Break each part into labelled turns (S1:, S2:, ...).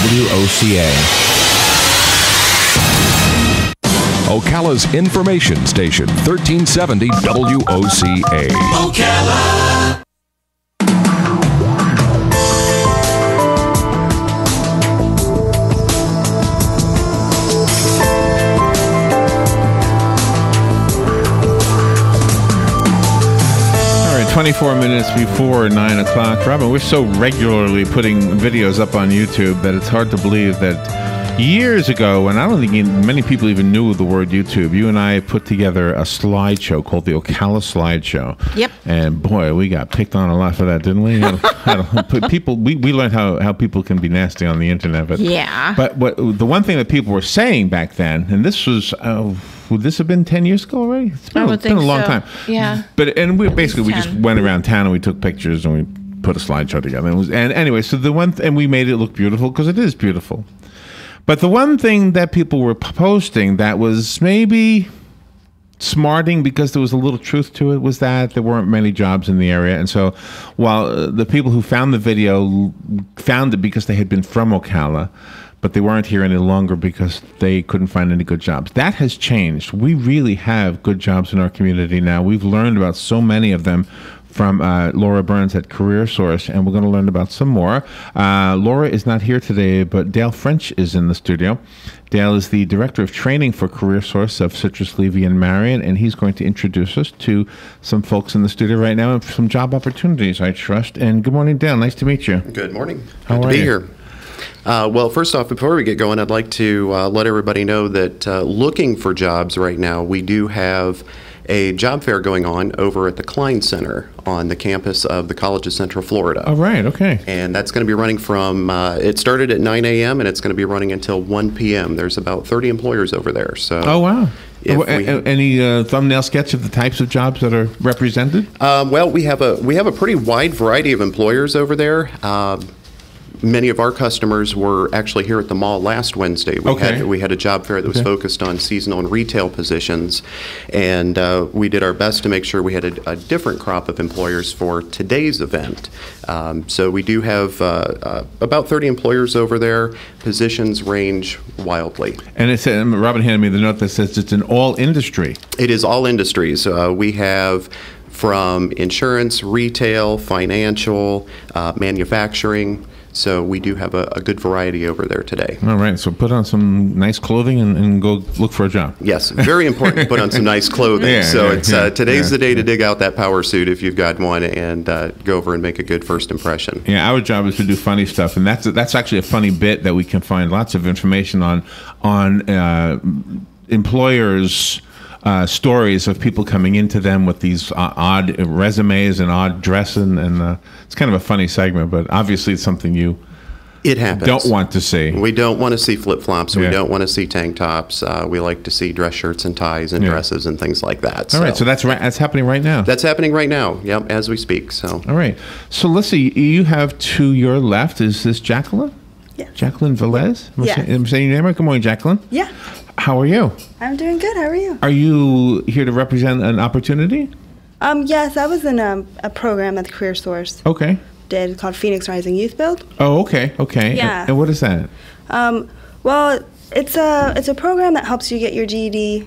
S1: WOCA. Ocala's information station, 1370 WOCA. Ocala.
S2: All right, 24 minutes before 9 o'clock. Robin, we're so regularly putting videos up on YouTube that it's hard to believe that years ago, and I don't think many people even knew the word YouTube, you and I put together a slideshow called the Ocala Slideshow.
S3: Yep.
S2: And boy, we got picked on a lot for that, didn't we? We learned how people can be nasty on the internet. But,
S3: yeah.
S2: But the one thing that people were saying back then, and this was, would this have been 10 years ago already? It's been a long time.
S3: Yeah.
S2: And we just went around town and we took pictures and we put a slideshow together. And anyway, so and we made it look beautiful because it is beautiful. But the one thing that people were posting that was maybe smarting because there was a little truth to it was that there weren't many jobs in the area. And so while the people who found the video found it because they had been from Ocala, but they weren't here any longer because they couldn't find any good jobs. That has changed. We really have good jobs in our community now. We've learned about so many of them from Laura Burns at CareerSource, and we're going to learn about some more. Laura is not here today, but Dale French is in the studio. Dale is the Director of Training for CareerSource of Citrus, Levy, and Marion, and he's going to introduce us to some folks in the studio right now and some job opportunities, I trust. And good morning, Dale. Nice to meet you.
S4: Good morning.
S2: How
S4: Good to
S2: are
S4: be
S2: you?
S4: here. Well, first off, before we get going, I'd like to let everybody know that looking for jobs right now, we do have a job fair going on over at the Klein Center on the campus of the College of Central Florida.
S2: All right, okay.
S4: And that's going to be running from, it started at 9 a.m. and it's going to be running until 1 p.m. There's about 30 employers over there. So.
S2: Oh, wow.
S4: If
S2: Any thumbnail sketch of the types of jobs that are represented?
S4: Well, we have a pretty wide variety of employers over there. Many of our customers were actually here at the mall last Wednesday. We had a job fair that was focused on seasonal and retail positions, and we did our best to make sure we had a different crop of employers for today's event. So we do have about 30 employers over there. Positions range wildly.
S2: And it said, Robin handed me the note that says it's an all industry.
S4: It is all industries. We have from insurance, retail, financial, manufacturing. So we do have a good variety over there today.
S2: All right, so put on some nice clothing and go look for a job.
S4: Yes, very important to put on some nice clothing. Today's the day to dig out that power suit if you've got one and go over and make a good first impression.
S2: Yeah, our job is to do funny stuff, and that's actually a funny bit that we can find lots of information on employers' stories of people coming into them with these odd resumes and odd dressing, and it's kind of a funny segment, but obviously it's something you don't want to see.
S4: We don't want to see flip-flops. We don't want to see tank tops. We like to see dress shirts and ties and dresses and things like that.
S2: All right, so that's happening right now.
S4: That's happening right now, yep, as we speak. So.
S2: All right, so let's see, you have to your left, is this Jacqueline?
S5: Yeah.
S2: Jacqueline Velez?
S5: Yeah.
S2: I'm saying your name right? Good morning, Jacqueline.
S5: Yeah.
S2: How are you?
S5: I'm doing good. How are you?
S2: Are you here to represent an opportunity?
S5: Yes, I was in a program at the CareerSource.
S2: Okay.
S5: Did called Phoenix Rising Youth Build.
S2: Oh, okay.
S5: Yeah.
S2: And what is that?
S5: Well, it's a program that helps you get your GED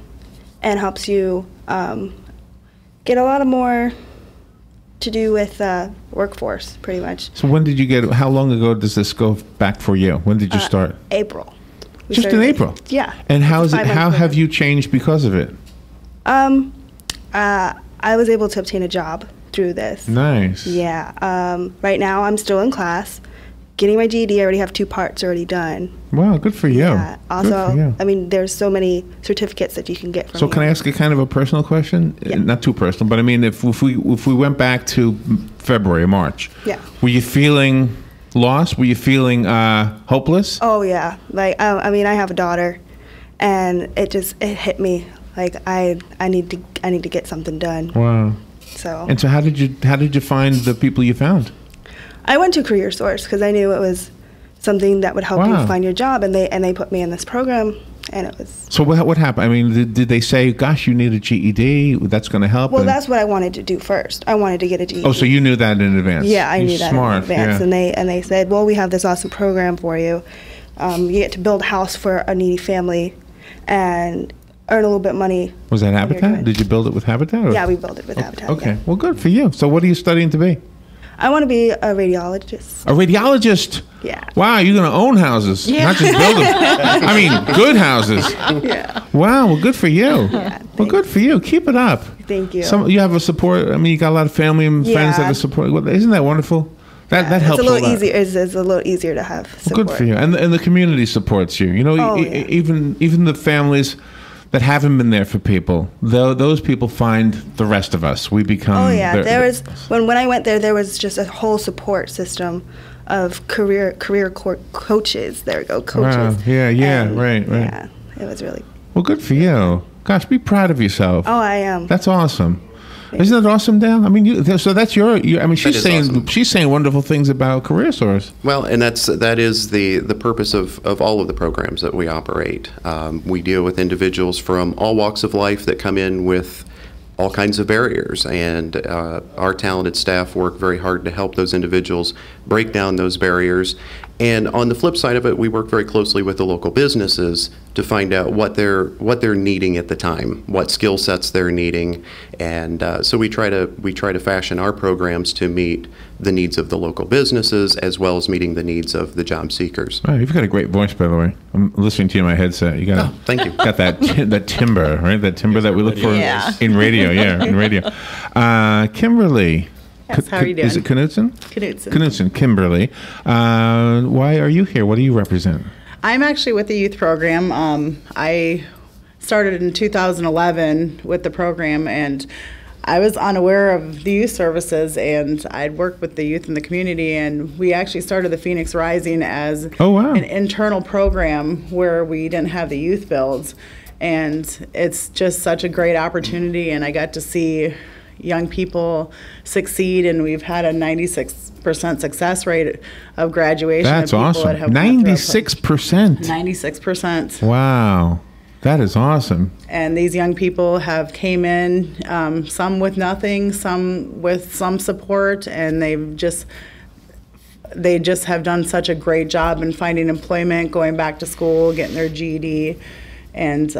S5: and helps you get a lot of more to do with workforce, pretty much.
S2: So when did you get? How long ago does this go back for you? When did you start?
S5: April.
S2: Just in April.
S5: Yeah.
S2: And how have you changed because of it?
S5: I was able to obtain a job through this.
S2: Nice.
S5: Yeah. Right now I'm still in class, getting my GED. I already have 2 parts already done.
S2: Wow, good for you.
S5: Yeah. Also,
S2: good for you.
S5: I mean, there's so many certificates that you can get from.
S2: So can I ask a kind of a personal question?
S5: Yeah.
S2: Not too personal, but I mean, if we went back to February, March, were you feeling lost? Were you feeling hopeless?
S5: Oh yeah, like I mean, I have a daughter, and it hit me like I need to get something done.
S2: Wow.
S5: So.
S2: And so how did you find the people you found?
S5: I went to CareerSource because I knew it was something that would help you find your job, and they put me in this program, and it was.
S2: So what happened? I mean, did they say, "Gosh, you need a GED. That's going to help"?
S5: Well, that's what I wanted to do first. I wanted to get a GED.
S2: Oh, so you knew that in advance?
S5: Yeah, I knew that in advance,
S2: yeah.
S5: and they said, "Well, we have this awesome program for you. You get to build a house for a needy family and earn a little bit of money.
S2: Was that Habitat? Did you build it with Habitat? Or?
S5: Yeah, we built it with Habitat.
S2: Okay,
S5: yeah.
S2: well, good for you. So what are you studying to be?
S5: I want to be a radiologist.
S2: A radiologist?
S5: Yeah.
S2: Wow, you're going to own houses, not just build them. I mean, good houses.
S5: Yeah.
S2: Wow, well, good for you.
S5: Yeah,
S2: well, good for you. Keep it up.
S5: Thank you.
S2: You have a support. I mean, you got a lot of family and friends that are supporting. Well, isn't that wonderful? That helps
S5: it's a little
S2: lot.
S5: easier. It's a little easier to have support.
S2: Well, good for you, and the community supports you. You know, even the families that haven't been there for people, those people find the rest of us. We become.
S5: Oh yeah, when I went there, there was just a whole support system of career coaches. There we go, coaches.
S2: Wow. Yeah, right.
S5: Yeah, it was really.
S2: Well, good for you. Gosh, be proud of yourself.
S5: Oh, I am.
S2: That's awesome. Isn't that awesome, Dale? I mean, so that's your. I mean, she's saying wonderful things about CareerSource.
S4: Well, and that is the purpose of all of the programs that we operate. We deal with individuals from all walks of life that come in with all kinds of barriers, and our talented staff work very hard to help those individuals break down those barriers. And on the flip side of it, we work very closely with the local businesses to find out what they're needing at the time, what skill sets they're needing, and so we try to fashion our programs to meet the needs of the local businesses as well as meeting the needs of the job seekers.
S2: Oh, you've got a great voice, by the way. I'm listening to you in my headset. You got
S4: thank you.
S2: Got that timbre, right? That timbre that we look for in radio. Yeah, in radio. Kimberly.
S3: Yes, how are you doing?
S2: Is it Knudsen?
S3: Knudsen,
S2: Kimberly. Why are you here? What do you represent?
S3: I'm actually with the youth program. I started in 2011 with the program, and I was unaware of the youth services, and I'd worked with the youth in the community, and we actually started the Phoenix Rising as an internal program where we didn't have the youth builds, and it's just such a great opportunity, and I got to see young people succeed, and we've had a 96% success rate of graduation.
S2: That's
S3: of people
S2: awesome.
S3: that have
S2: 96%.
S3: 96%.
S2: Wow. That is awesome.
S3: And these young people have came in, some with nothing, some with some support, and they just have done such a great job in finding employment, going back to school, getting their GED. And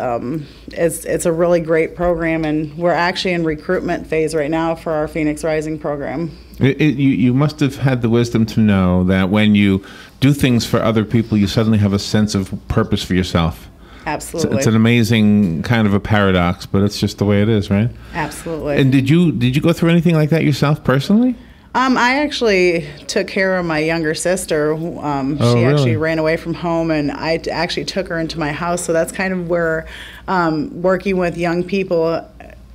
S3: it's a really great program, and we're actually in recruitment phase right now for our Phoenix Rising program.
S2: You must have had the wisdom to know that when you do things for other people, you suddenly have a sense of purpose for yourself.
S3: Absolutely.
S2: It's an amazing kind of a paradox, but it's just the way it is, right?
S3: Absolutely.
S2: And did you go through anything like that yourself personally?
S3: I actually took care of my younger sister. She actually ran away from home, and I actually took her into my house. So that's kind of where working with young people,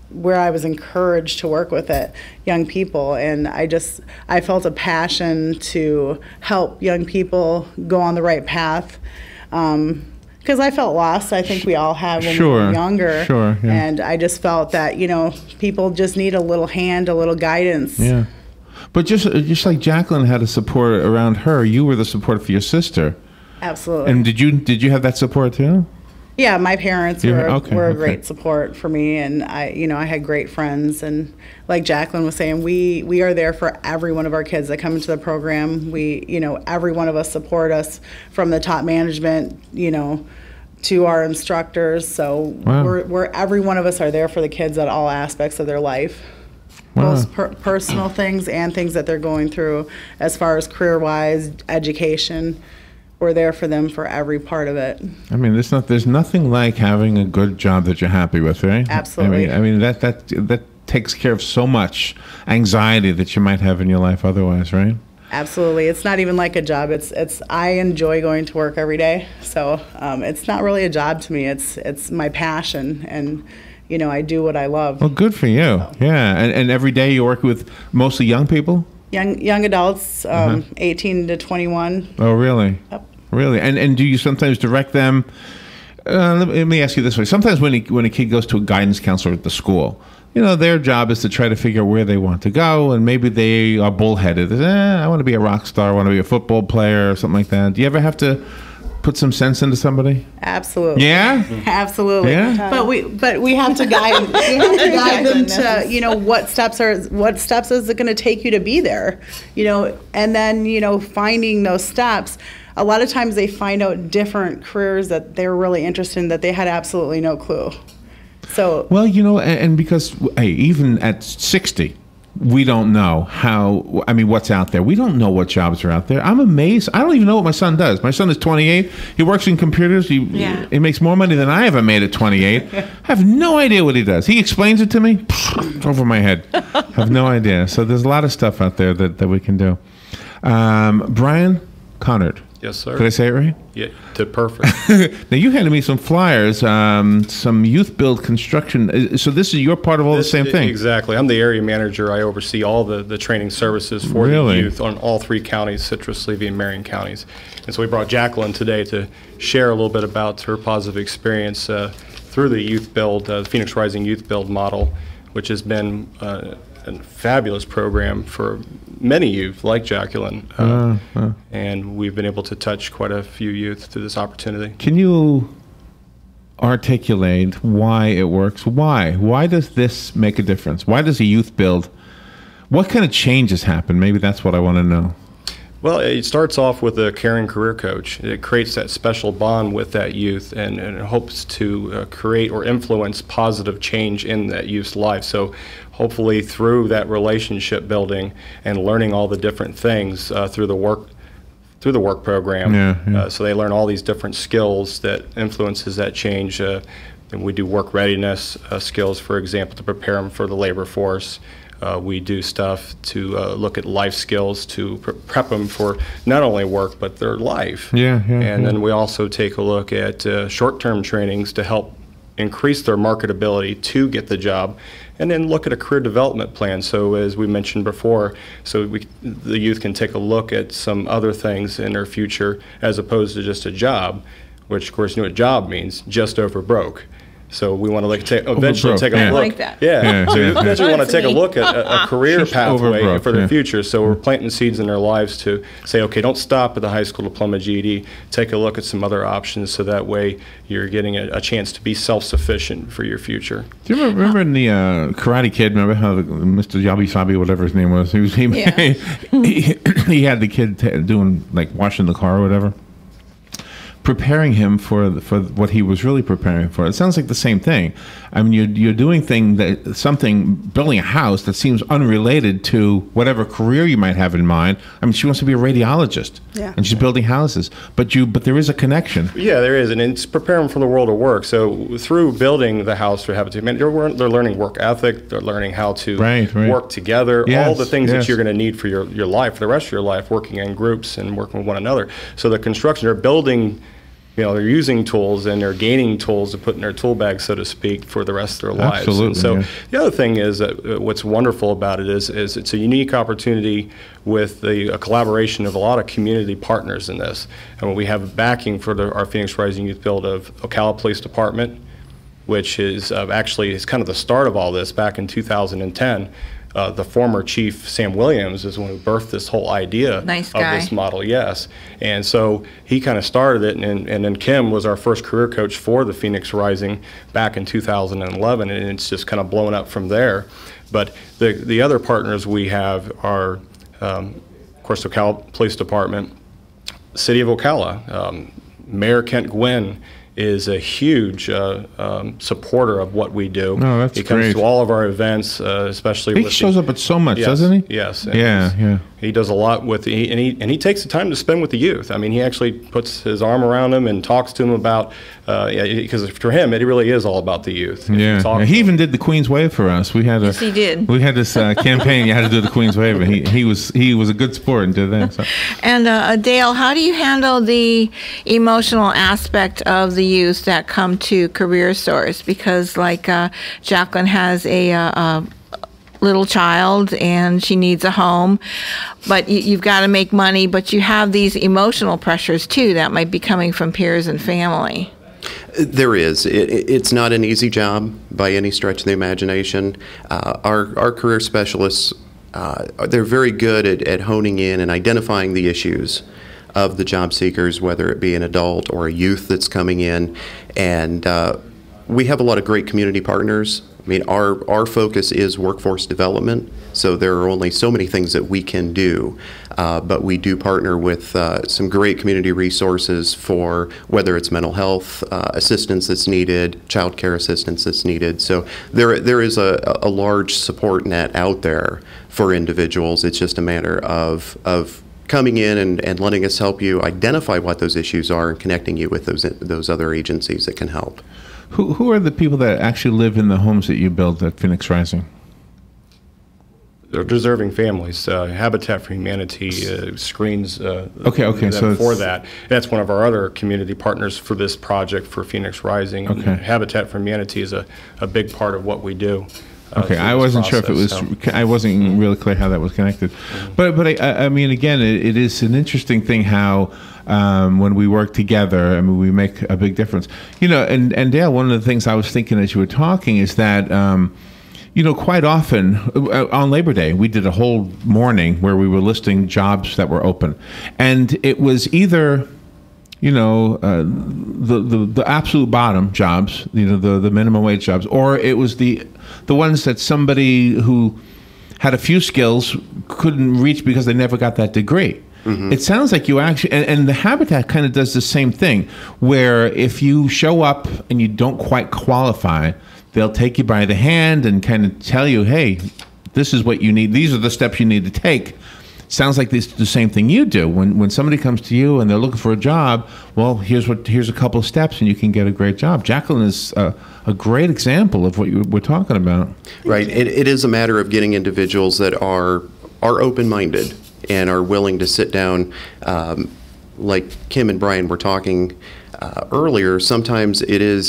S3: where I was encouraged to work with young people, and I felt a passion to help young people go on the right path. Because I felt lost. I think we all have when we were younger.
S2: Yeah.
S3: And I just felt that, people just need a little hand, a little guidance.
S2: Yeah. But just like Jacqueline had a support around her, you were the support for your sister.
S3: Absolutely.
S2: And did you have that support too?
S3: Yeah, my parents were a great support for me, and I had great friends, and like Jacqueline was saying, we are there for every one of our kids that come into the program. Every one of us support us, from the top management, to our instructors. So we're every one of us are there for the kids at all aspects of their life.
S2: Wow.
S3: Both personal things and things that they're going through as far as career-wise, education. We're there for them for every part of it.
S2: I mean, there's nothing like having a good job that you're happy with, right?
S3: Absolutely.
S2: I mean that takes care of so much anxiety that you might have in your life otherwise, right?
S3: Absolutely. It's not even like a job. I enjoy going to work every day. So it's not really a job to me. It's my passion, and I do what I love.
S2: Well, good for you. So. Yeah, and every day you work with mostly young people?
S3: Young adults, 18 to 21.
S2: Oh, really?
S3: Yep.
S2: Really? And do you sometimes direct them? Let me ask you this way. Sometimes when a kid goes to a guidance counselor at the school, their job is to try to figure out where they want to go, and maybe they are bullheaded. I want to be a rock star, I want to be a football player, or something like that. Do you ever have to put some sense into somebody?
S3: Absolutely.
S2: Yeah?
S3: Absolutely.
S2: Yeah?
S3: But we have to guide them to, what steps is it going to take you to be there? And then, finding those steps. A lot of times they find out different careers that they're really interested in that they had absolutely no clue. So
S2: well, and because even at 60, we don't know what's out there. We don't know what jobs are out there. I'm amazed. I don't even know what my son does. My son is 28. He works in computers. He makes more money than I ever made at 28. I have no idea what he does. He explains it to me over my head. I have no idea. So there's a lot of stuff out there that we can do. Brian Connard.
S6: Yes, sir.
S2: Did I say it right?
S6: Yeah, did perfect.
S2: Now, you handed me some flyers, some youth build construction. So this is your part of all the same thing?
S6: Exactly. I'm the area manager. I oversee all the training services for the youth on all 3 counties, Citrus, Levy, and Marion counties. And so we brought Jacqueline today to share a little bit about her positive experience through the youth build, the Phoenix Rising Youth Build model, which has been a fabulous program for many youth like Jacqueline, and we've been able to touch quite a few youth through this opportunity.
S2: Can you articulate why it works? Why does this make a difference? Why does a youth build? What kind of changes happen? Maybe that's what I want to know.
S6: Well, it starts off with a caring career coach. It creates that special bond with that youth and it hopes to create or influence positive change in that youth's life. So hopefully through that relationship building and learning all the different things through the work program, so they learn all these different skills that influences that change. And we do work readiness skills, for example, to prepare them for the labor force. We do stuff to look at life skills to prep them for not only work but their life. And then we also take a look at short-term trainings to help increase their marketability to get the job, and then look at a career development plan. So as we mentioned before, the youth can take a look at some other things in their future as opposed to just a job, which of course you know what job means, just over broke. So we want to eventually take a look. I
S5: like that.
S6: So we eventually want to take a look at a career pathway for their future. So we're planting seeds in their lives to say, okay, don't stop at the high school diploma GED. Take a look at some other options so that way you're getting a chance to be self-sufficient for your future.
S2: Do you remember in the Karate Kid, remember how Mr. Yabi-Sabi, whatever his name was, he had the kid doing, like, washing the car or whatever? Preparing him for what he was really preparing for. It sounds like the same thing. I mean, you're doing building a house that seems unrelated to whatever career you might have in mind. I mean, she wants to be a radiologist, and she's building houses. But there is a connection.
S6: Yeah, there is, and it's preparing for the world of work. So through building the house for Habitat, they're learning work ethic. They're learning how to work together. All the things that you're going to need for your life, for the rest of your life, working in groups and working with one another. So the construction, they're building. They're using tools and they're gaining tools to put in their tool bag, so to speak, for the rest of their lives.
S2: Absolutely.
S6: And so the other thing is that what's wonderful about it is it's a unique opportunity with a collaboration of a lot of community partners in this. And we have backing for our Phoenix Rising Youth Build of Ocala Police Department, which is actually is kind of the start of all this back in 2010. The former chief, Sam Williams, is the one who birthed this whole idea of this model, And so he kind of started it, and then Kim was our first career coach for the Phoenix Rising back in 2011, and it's just kind of blown up from there. But the other partners we have are, of course, the Ocala Police Department, City of Ocala, Mayor Kent Gwynn is a huge supporter of what we do.
S2: Oh, that's
S6: He comes
S2: great.
S6: to all of our events, especially
S2: He shows up at so much, doesn't he?
S6: Yes.
S2: Yeah.
S6: He does a lot with and he takes the time to spend with the youth. I mean, he actually puts his arm around them and talks to them about because for him it really is all about the youth.
S2: Yeah. He even did the Queen's Wave for us. We had
S7: he did.
S2: We had this campaign. You had to do the Queen's Wave, and he was a good sport and did that. So.
S7: And Dale, how do you handle the emotional aspect of the youth that come to Career Source? Because like Jacqueline has a little child and she needs a home, but you've got to make money, but you have these emotional pressures too that might be coming from peers and family.
S4: There is. It's not an easy job by any stretch of the imagination. Our career specialists, they're very good at honing in and identifying the issues of the job seekers, whether it be an adult or a youth that's coming in. And we have a lot of great community partners. I mean, our focus is workforce development, so there are only so many things that we can do, but we do partner with some great community resources for whether it's mental health assistance that's needed, child care assistance that's needed. So there is a large support net out there for individuals. It's just a matter of coming in and letting us help you identify what those issues are and connecting you with those other agencies that can help.
S2: Who are the people that actually live in the homes that you build at Phoenix Rising?
S6: They're deserving families. Habitat for Humanity screens
S2: so
S6: for that. That's one of our other community partners for this project for Phoenix Rising.
S2: Okay.
S6: Habitat for Humanity is a big part of what we do.
S2: Okay, I wasn't sure if it was. I wasn't really clear how that was connected, but I mean, again, it is an interesting thing how when we work together, I mean, we make a big difference. You know, and Dale, one of the things I was thinking as you were talking is that. You know, quite often on Labor Day, we did a whole morning where we were listing jobs that were open, and it was either, you know, the absolute bottom jobs, you know, the minimum wage jobs, or it was the ones that somebody who had a few skills couldn't reach because they never got that degree. Mm-hmm. It sounds like you actually, and the Habitat kind of does the same thing, where if you show up and you don't quite qualify, they'll take you by the hand and kind of tell you, hey, this is what you need. These are the steps you need to take. Sounds like the same thing you do. When somebody comes to you and they're looking for a job, well, here's a couple of steps and you can get a great job. Jacqueline is a great example of what we're talking about.
S4: Right. It is a matter of getting individuals that are open-minded and are willing to sit down. Like Kim and Brian were talking earlier, sometimes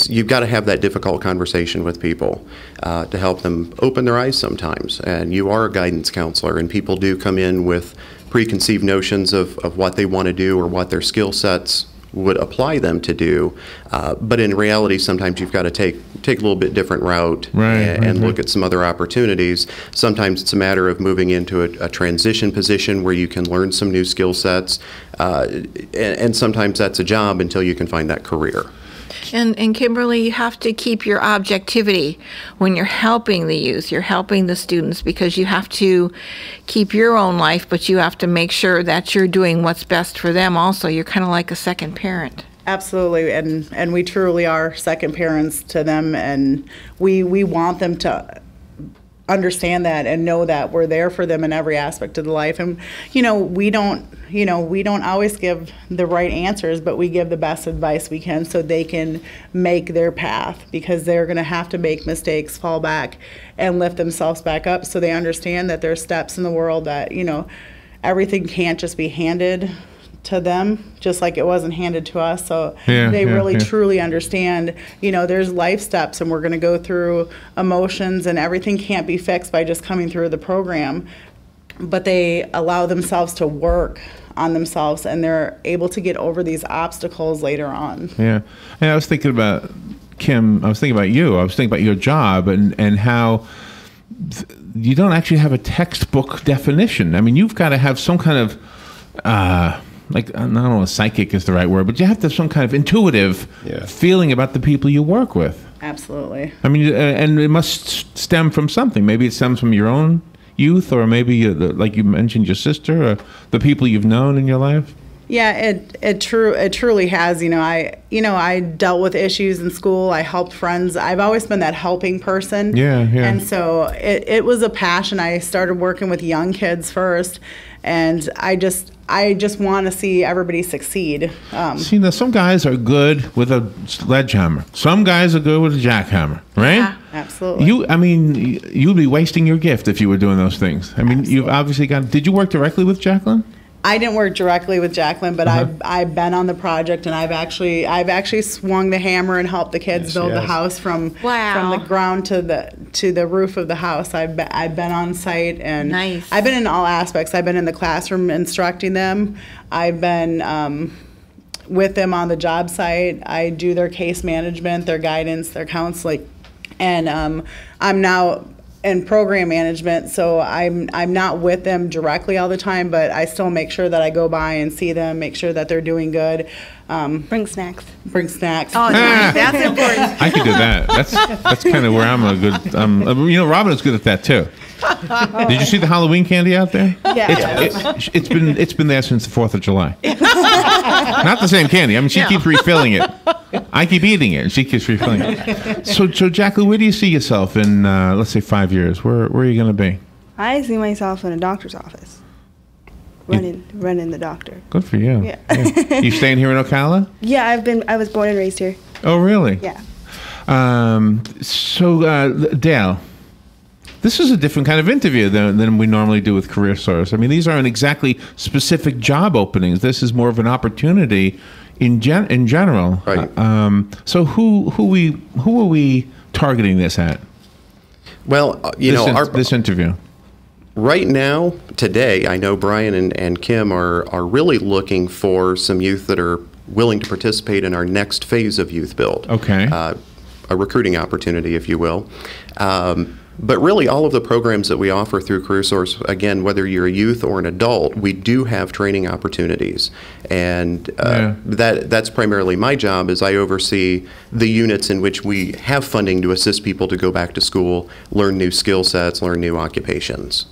S4: you've got to have that difficult conversation with people to help them open their eyes sometimes. And you are a guidance counselor, and people do come in with preconceived notions of what they want to do or what their skill sets would apply them to do. But in reality, sometimes you've got to take a little bit different route and look at some other opportunities. Sometimes it's a matter of moving into a transition position where you can learn some new skill sets. And sometimes that's a job until you can find that career.
S7: And Kimberly, you have to keep your objectivity when you're helping the youth, you're helping the students, because you have to keep your own life, but you have to make sure that you're doing what's best for them also. You're kind of like a second parent.
S3: Absolutely, and we truly are second parents to them, and we want them to understand that and know that we're there for them in every aspect of the life. And we don't always give the right answers, but we give the best advice we can so they can make their path, because they're going to have to make mistakes, fall back, and lift themselves back up, so they understand that there's steps in the world that everything can't just be handed to them, just like it wasn't handed to us. So they really truly understand, there's life steps, and we're going to go through emotions, and everything can't be fixed by just coming through the program. But they allow themselves to work on themselves, and they're able to get over these obstacles later on.
S2: Yeah. And I was thinking about, Kim, I was thinking about you. I was thinking about your job and how you don't actually have a textbook definition. I mean, you've got to have some kind of I don't know if psychic is the right word, but you have to have some kind of intuitive feeling about the people you work with.
S3: Absolutely.
S2: I mean, and it must stem from something. Maybe it stems from your own youth, or maybe, like you mentioned, your sister, or the people you've known in your life.
S3: Yeah, it truly has. I dealt with issues in school. I helped friends. I've always been that helping person.
S2: Yeah.
S3: And so it was a passion. I started working with young kids first, and I just want to see everybody succeed.
S2: See, now some guys are good with a sledgehammer. Some guys are good with a jackhammer, right?
S3: Yeah, absolutely.
S2: You'd be wasting your gift if you were doing those things. I mean, you've obviously did you work directly with Jacqueline?
S3: I didn't work directly with Jacqueline, but I've been on the project, and I've actually swung the hammer and helped the kids build the house from the ground to the roof of the house. I've been on site, and
S7: nice.
S3: I've been in all aspects. I've been in the classroom instructing them. I've been with them on the job site. I do their case management, their guidance, their counseling, and I'm now in program management, so I'm not with them directly all the time, but I still make sure that I go by and see them, make sure that they're doing good.
S5: Bring snacks.
S3: Bring snacks.
S7: Oh, that's important.
S2: I could do that. That's kind of where I'm a good. Robin is good at that too. Did you see the Halloween candy out there?
S5: Yeah.
S2: It's been there since the 4th of July. Not the same candy. I mean, she keeps refilling it. I keep eating it, and she keeps refilling it. So Jacqueline, where do you see yourself in, let's say, 5 years? Where are you going to be?
S5: I see myself in a doctor's office, running the doctor.
S2: Good for you.
S5: Yeah.
S2: You staying here in Ocala?
S5: Yeah, I was born and raised here.
S2: Oh, really?
S5: Yeah.
S2: Dale, this is a different kind of interview than we normally do with Career Source. I mean, these aren't exactly specific job openings. This is more of an opportunity in general.
S4: Right.
S2: So who are we targeting this at?
S4: Well,
S2: this interview.
S4: Right now, today, I know Brian and Kim are really looking for some youth that are willing to participate in our next phase of Youth Build.
S2: Okay.
S4: A recruiting opportunity, if you will. But really, all of the programs that we offer through CareerSource, again, whether you're a youth or an adult, we do have training opportunities. And that's primarily my job, is I oversee the units in which we have funding to assist people to go back to school, learn new skill sets, learn new occupations.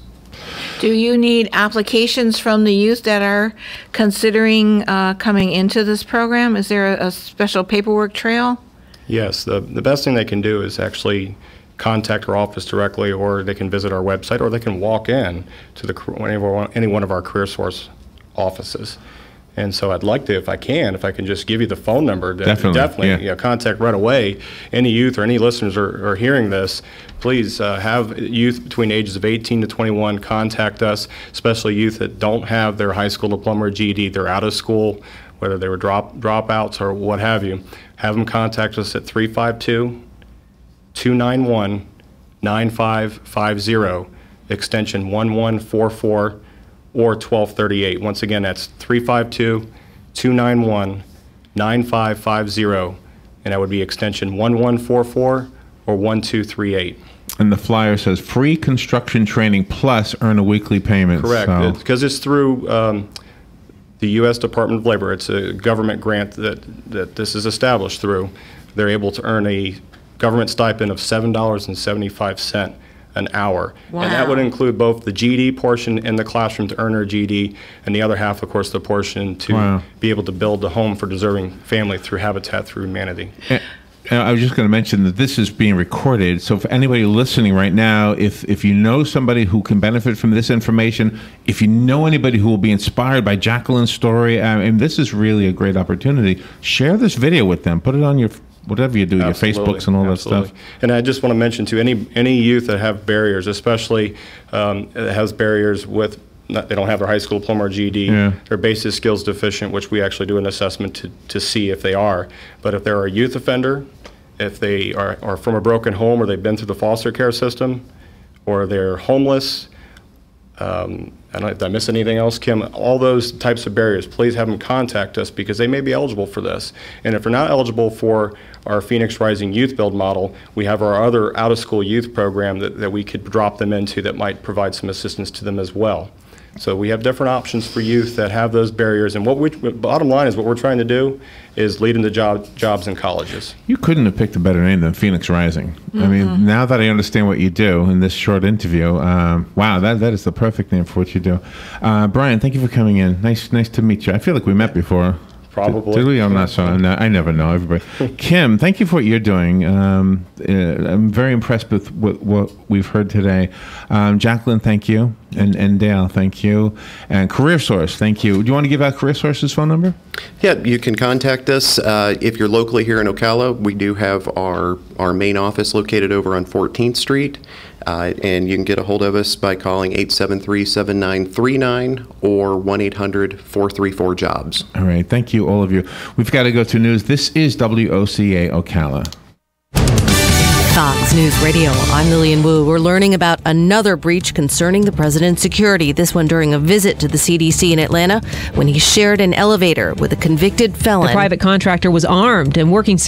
S7: Do you need applications from the youth that are considering coming into this program? Is there a special paperwork trail?
S6: Yes, the best thing they can do is actually contact our office directly, or they can visit our website, or they can walk in to any one of our CareerSource offices. And so I'd like to, if I can just give you the phone number. Definitely contact right away. Any youth or any listeners are hearing this, please have youth between ages of 18 to 21 contact us, especially youth that don't have their high school diploma or GED. They're out of school, whether they were dropouts or what have you. Have them contact us at 352-291-9550, extension 1144 or 1238. Once again, that's 352-291-9550, and that would be extension 1144 or 1238.
S2: And the flyer says free construction training plus earn a weekly payment.
S6: Correct, because it's through the U.S. Department of Labor. It's a government grant that this is established through. They're able to earn a government stipend of $7.75 an hour.
S7: Wow.
S6: And that would include both the GED portion in the classroom to earn their GED, and the other half, of course, the portion to be able to build a home for deserving family through Habitat for Humanity.
S2: And I was just going to mention that this is being recorded, so for anybody listening right now, if you know somebody who can benefit from this information, if you know anybody who will be inspired by Jacqueline's story, and this is really a great opportunity, share this video with them. Put it on your, whatever you do, your Facebooks and all that stuff.
S6: And I just want to mention, to any youth that have barriers, especially that has barriers with, they don't have their high school diploma or GED, they're basic skills deficient, which we actually do an assessment to see if they are. But if they're a youth offender, if they are from a broken home, or they've been through the foster care system, or they're homeless, did I miss anything else, Kim? All those types of barriers, please have them contact us, because they may be eligible for this. And if they're not eligible for our Phoenix Rising Youth Build model, we have our other out-of-school youth program that we could drop them into that might provide some assistance to them as well. So we have different options for youth that have those barriers. And bottom line is, what we're trying to do is lead into jobs in colleges.
S2: You couldn't have picked a better name than Phoenix Rising. Mm-hmm. I mean, now that I understand what you do in this short interview, wow, that is the perfect name for what you do. Brian, thank you for coming in. Nice to meet you. I feel like we met before.
S6: Probably.
S2: Did we? I'm not sure. I never know everybody. Kim, thank you for what you're doing. I'm very impressed with what we've heard today. Jacqueline, thank you. And Dale, thank you. And CareerSource, thank you. Do you want to give out CareerSource's phone number?
S4: Yeah, you can contact us. If you're locally here in Ocala, we do have our main office located over on 14th Street. And you can get a hold of us by calling 873-7939 or 1-800-434-JOBS.
S2: All right. Thank you, all of you. We've got to go to news. This is WOCA Ocala.
S8: Fox News Radio, I'm Lillian Wu. We're learning about another breach concerning the president's security, this one during a visit to the CDC in Atlanta when he shared an elevator with a convicted felon.
S9: The private contractor was armed and working